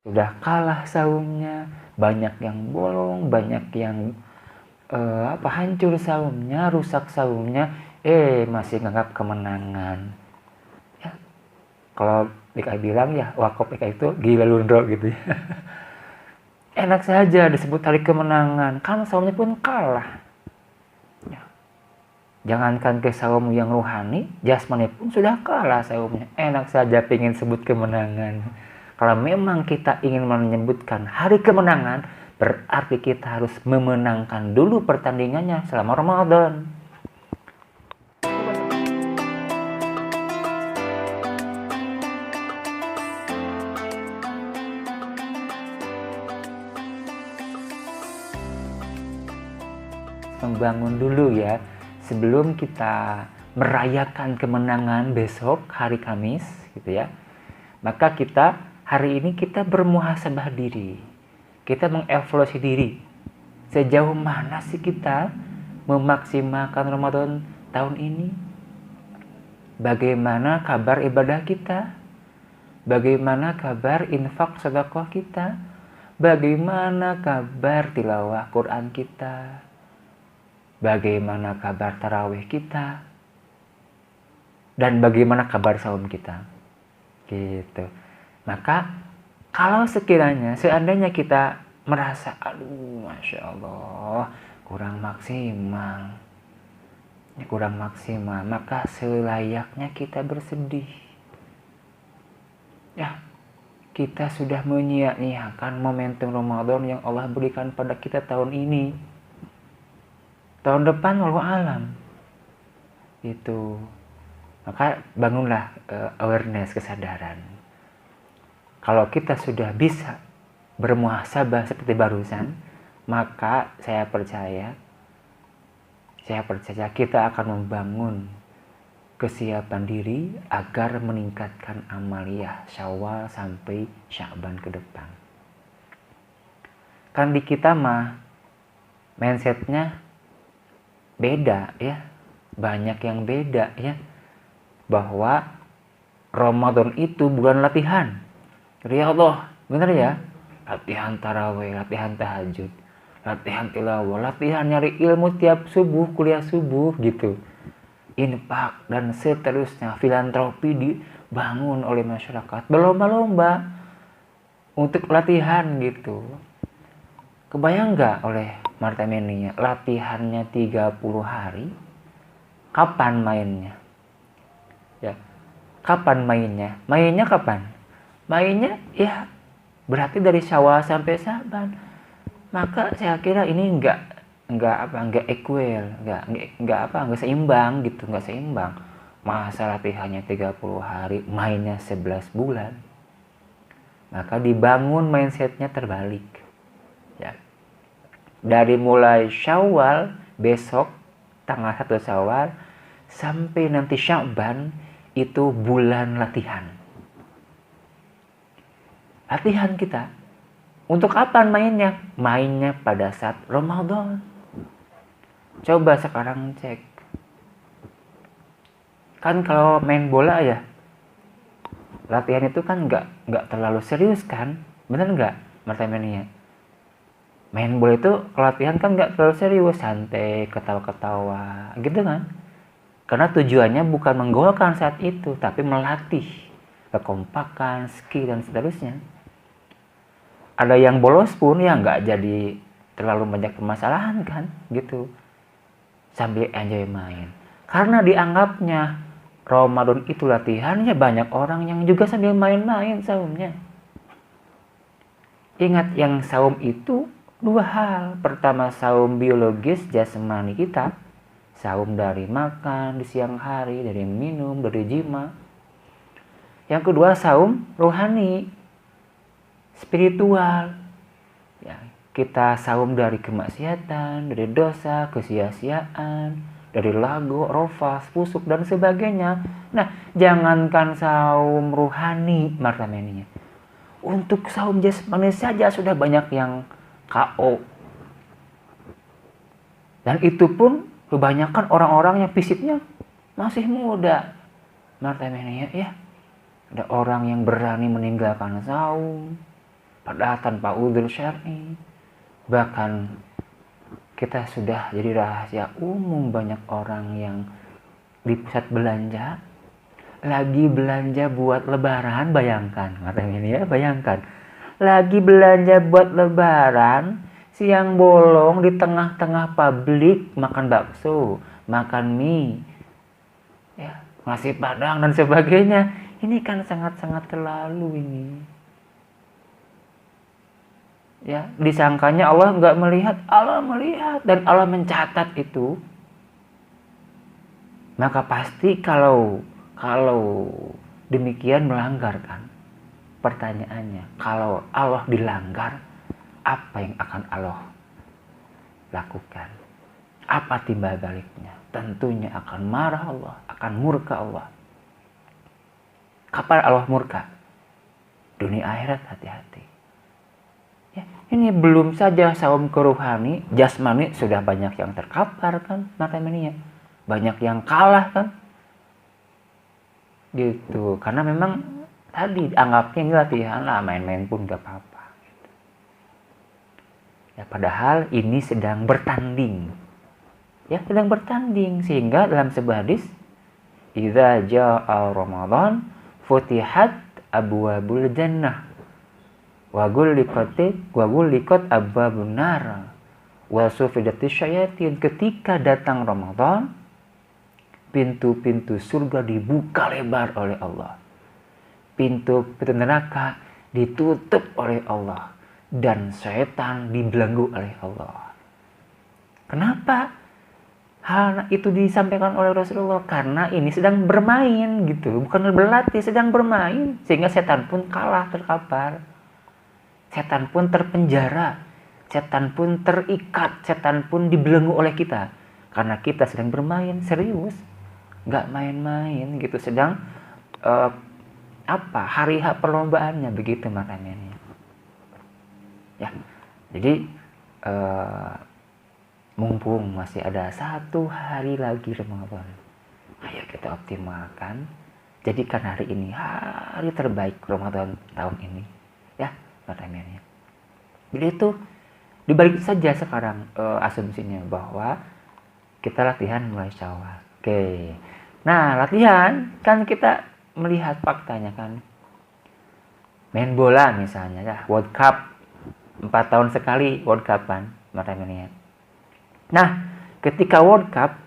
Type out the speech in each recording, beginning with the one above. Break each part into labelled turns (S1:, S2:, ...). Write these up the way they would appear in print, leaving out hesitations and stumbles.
S1: sudah kalah saumnya, banyak yang bolong, banyak yang hancur saumnya, rusak saumnya, masih nganggap kemenangan. Ya, kalau DKI bilang ya Wakop DKI itu gila lundro gitu ya. Enak saja disebut hari kemenangan, kan saumnya pun kalah. Ya. Jangankan ke saum yang rohani, jasmani pun sudah kalah saumnya. Enak saja pengen sebut kemenangan. Kalau memang kita ingin menyebutkan hari kemenangan, berarti kita harus memenangkan dulu pertandingannya selama Ramadan. Membangun dulu ya, sebelum kita merayakan kemenangan besok hari Kamis gitu ya. Maka kita hari ini kita bermuhasabah diri. Kita mengevaluasi diri. Sejauh mana sih kita memaksimalkan Ramadan tahun ini? Bagaimana kabar ibadah kita? Bagaimana kabar infak sedekah kita? Bagaimana kabar tilawah Quran kita? Bagaimana kabar tarawih kita? Dan bagaimana kabar saum kita? Gitu. Maka kalau sekiranya seandainya kita merasa aduh Masya Allah kurang maksimal, maka selayaknya kita bersedih. Ya, kita sudah menyia-nyiakan momentum Ramadan yang Allah berikan pada kita tahun ini. Tahun depan wallahu alam. Itu. Maka bangunlah awareness, kesadaran. Kalau kita sudah bisa bermuhasabah seperti barusan, maka saya percaya kita akan membangun kesiapan diri agar meningkatkan amaliyah Syawal sampai Sya'ban ke depan. Kan di kita mah mindsetnya beda ya, banyak yang beda ya, bahwa Ramadan itu bulan latihan. Riyadhah, bener ya? Latihan tarawih, latihan tahajud, latihan tilawah, latihan nyari ilmu tiap subuh, kuliah subuh gitu. Infak dan seterusnya, filantropi dibangun oleh masyarakat, berlomba-lomba untuk latihan gitu. Kebayang nggak oleh Marta Menia latihannya 30 hari? Kapan mainnya? Ya, kapan mainnya? Mainnya kapan? Mainnya ya berarti dari Syawal sampai Sya'ban. Maka saya kira ini enggak equal, enggak seimbang gitu, enggak seimbang. Masa latihannya 30 hari, mainnya 11 bulan. Maka dibangun mindsetnya terbalik. Ya. Dari mulai Syawal besok tanggal 1 Syawal sampai nanti Sya'ban itu bulan latihan. Latihan kita. Untuk apa mainnya? Mainnya pada saat Ramadan. Coba sekarang cek. Kan kalau main bola ya, latihan itu kan nggak terlalu serius kan? Bener nggak, Marta Menia? Main bola itu latihan kan nggak terlalu serius, santai, ketawa-ketawa, gitu kan? Karena tujuannya bukan menggolkan saat itu, tapi melatih kekompakan, skill dan seterusnya. Ada yang bolos pun ya nggak jadi terlalu banyak permasalahan kan, gitu. Sambil enjoy main. Karena dianggapnya Ramadan itu latihannya, banyak orang yang juga sambil main-main saumnya. Ingat, yang saum itu dua hal. Pertama, saum biologis jasmani kita. Saum dari makan di siang hari, dari minum, dari jima. Yang kedua, saum rohani, spiritual. Ya, kita saum dari kemaksiatan, dari dosa, kesia-siaan, dari lagu, rofas, pusuk, dan sebagainya. Nah, jangankan saum rohani, Marta Menia. Untuk saum jasmani saja sudah banyak yang KO. Dan itu pun kebanyakan orang-orang yang fisiknya masih muda, Marta Menia ya. Ada orang yang berani meninggalkan saum, padahal tanpa udzur syar'i. Bahkan kita sudah jadi rahasia umum, banyak orang yang di pusat belanja lagi belanja buat lebaran. Bayangkan, ini ya, bayangkan lagi belanja buat lebaran, siang bolong di tengah-tengah publik makan bakso, makan mie, ya, nasi padang dan sebagainya. Ini kan sangat-sangat terlalu ini. Ya, disangkanya Allah nggak melihat, Allah melihat dan Allah mencatat itu. Maka pasti kalau demikian melanggar kan. Pertanyaannya, kalau Allah dilanggar, apa yang akan Allah lakukan? Apa timbal baliknya? Tentunya akan marah Allah, akan murka Allah. Kapan Allah murka? Dunia akhirat, hati-hati. Ya, ini belum saja saum ke rohani, jasmani sudah banyak yang terkapar kan, makanya banyak yang kalah kan. Gitu, karena memang tadi anggapnya ini latihan lah, main-main pun gak apa-apa gitu. Ya, padahal ini sedang bertanding. Ya, sedang bertanding, sehingga dalam sebuah hadis, idza jaa Ramadan futihat abwabul jannah wa ghulliqat abwabun nar wa sufidatis syayatin. Ketika datang Ramadan, pintu-pintu surga dibuka lebar oleh Allah. Pintu-pintu neraka ditutup oleh Allah. Dan setan dibelenggu oleh Allah. Kenapa hal itu disampaikan oleh Rasulullah? Karena ini sedang bermain gitu. Bukan berlatih, sedang bermain. Sehingga setan pun kalah, terkapar. Setan pun terpenjara. Setan pun terikat. Setan pun dibelenggu oleh kita. Karena kita sedang bermain, serius. Nggak main-main gitu, sedang hari H perlombaannya, begitu makanya. Ya, jadi mumpung masih ada 1 hari lagi Ramadan, ayo kita optimalkan, jadikan hari ini hari terbaik Ramadan tahun ini, ya makanya. Jadi itu dibalik saja sekarang asumsinya bahwa kita latihan mulai Syawal. Oke. Nah, latihan kan kita melihat faktanya kan. Main bola misalnya ya, World Cup 4 tahun sekali World Cup kan, makanya. Nah, ketika World Cup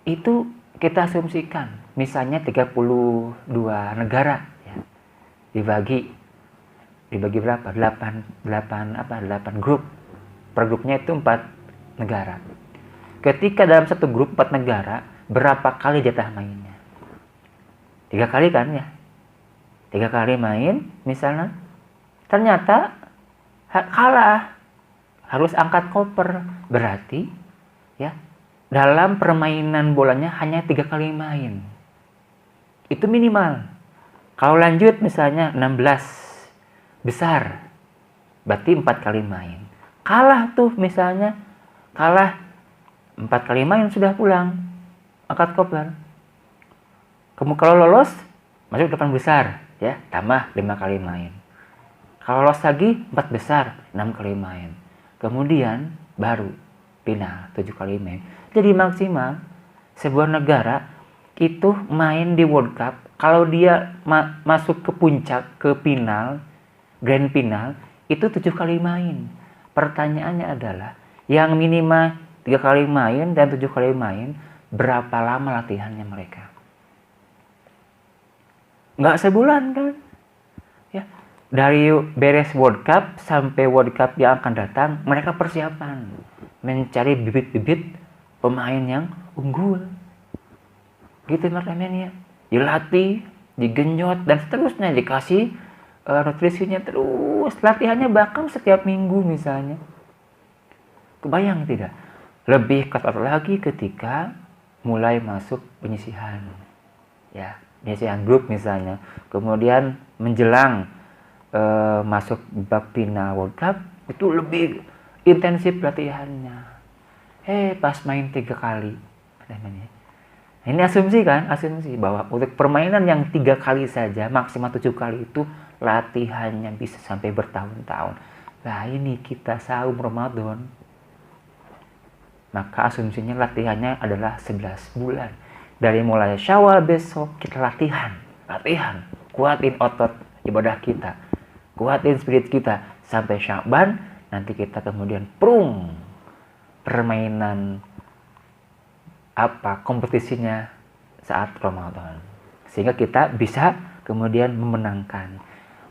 S1: itu kita asumsikan misalnya 32 negara ya. Dibagi berapa? 8 grup. Per grupnya itu 4 negara. Ketika dalam satu grup 4 negara, berapa kali jatah mainnya? 3 kali kan ya? 3 kali main misalnya. Ternyata kalah. Harus angkat koper. Berarti ya, dalam permainan bolanya hanya 3 kali main. Itu minimal. Kalau lanjut misalnya 16 besar, berarti 4 kali main. Kalah tuh misalnya, kalah 4 kali main sudah pulang, angkat koper. Kamu kalau lolos masuk 8 besar ya, tambah 5 kali main. Kalau lolos lagi 4 besar, 6 kali main. Kemudian baru final 7 kali main. Jadi maksimal sebuah negara itu main di World Cup, kalau dia masuk ke puncak, ke final, grand final, itu 7 kali main. Pertanyaannya adalah, yang minimal 3 kali main dan 7 kali main, berapa lama latihannya mereka? Nggak sebulan kan? Ya, dari beres World Cup sampai World Cup yang akan datang, mereka persiapan mencari bibit-bibit pemain yang unggul. Gitu makanya, dilatih, digenjot dan seterusnya, dikasih nutrisinya terus, latihannya bahkan setiap minggu misalnya. Kebayang tidak? Lebih ketat lagi ketika mulai masuk penyisihan. Ya, penyisihan grup misalnya. Kemudian menjelang masuk bab final World Cup, itu lebih intensif latihannya. Pas main 3 kali. Ini asumsi kan, asumsi bahwa untuk permainan yang 3 kali saja, maksimal 7 kali itu latihannya bisa sampai bertahun-tahun. Nah ini kita saum Ramadan, maka asumsinya latihannya adalah 11 bulan. Dari mulai Syawal besok kita latihan, kuatin otot ibadah kita, kuatin spirit kita sampai Sya'ban. Nanti kita kemudian permainan kompetisinya saat Ramadan, sehingga kita bisa kemudian memenangkan.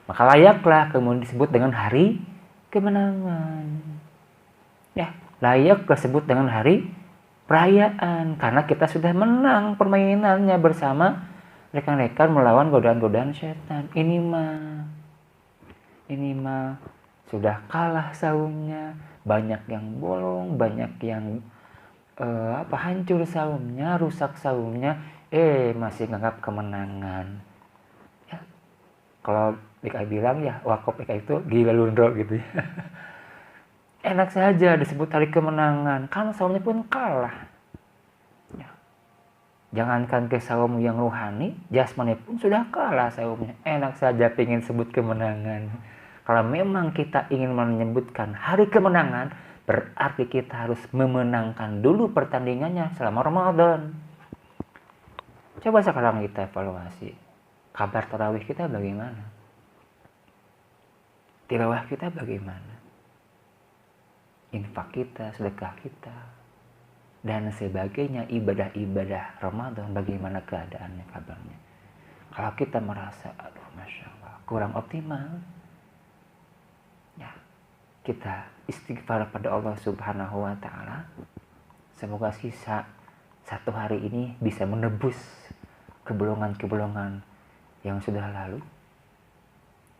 S1: Maka layaklah kemudian disebut dengan hari kemenangan. Ya, layak disebut dengan hari perayaan karena kita sudah menang permainannya bersama rekan-rekan melawan godaan-godaan setan. Ini mah sudah kalah saumnya, banyak yang bolong, banyak yang hancur saumnya, rusak saumnya, masih nganggap kemenangan. Ya, kalau PKI bilang ya wakop PKI itu gila lundro gitu ya. Enak saja disebut hari kemenangan, kan saumnya pun kalah. Ya. Jangankan ke saum yang rohani, jasmani pun sudah kalah saumnya. Enak saja pengen sebut kemenangan. Kalau memang kita ingin menyebutkan hari kemenangan, berarti kita harus memenangkan dulu pertandingannya selama Ramadan. Coba sekarang kita evaluasi. Kabar tarawih kita bagaimana? Tilawah kita bagaimana? Infak kita, sedekah kita, dan sebagainya, ibadah-ibadah Ramadan, bagaimana keadaannya, kabarnya? Kalau kita merasa, aduh Masya Allah, kurang optimal, ya, kita istighfar pada Allah Subhanahu wa Ta'ala. Semoga sisa satu hari ini bisa menebus kebolongan-kebolongan yang sudah lalu,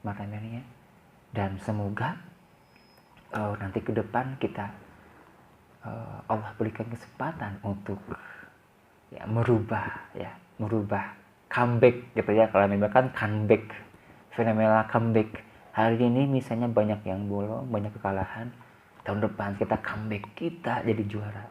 S1: makanya, dan semoga nanti ke depan kita Allah berikan kesempatan untuk merubah comeback gitu ya. Kalau memang comeback, fenomena comeback. Hari ini misalnya banyak yang bolong, banyak kekalahan. Tahun depan kita comeback, kita jadi juara.